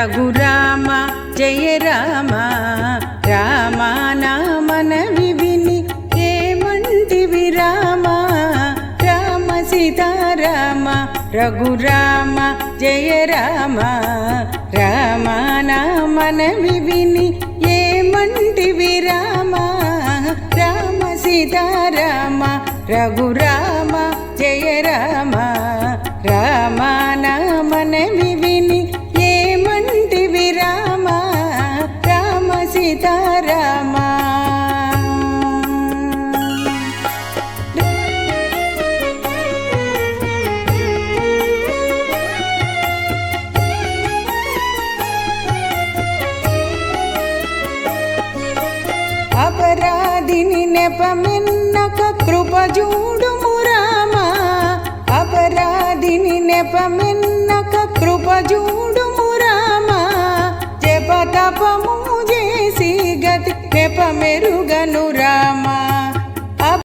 రఘురామ జయ రామ రామ నామన విని ఏమంటివి రామ రామ సీతారామ రఘురామ జయ రామ రామ నామన విని ఏమంటివి రామ రామ సీతారామ రఘురామ జయ రామ రామ నామన విని ఏమంటివి రామ రామ సీతారామ అపరాధిని నెపమెన్నక కృప చూడుము రామ అపరాధిని నెపమెన్నక కృప చూడుము రామ జప తపము చేసి గతి నెపమెరుగను రామ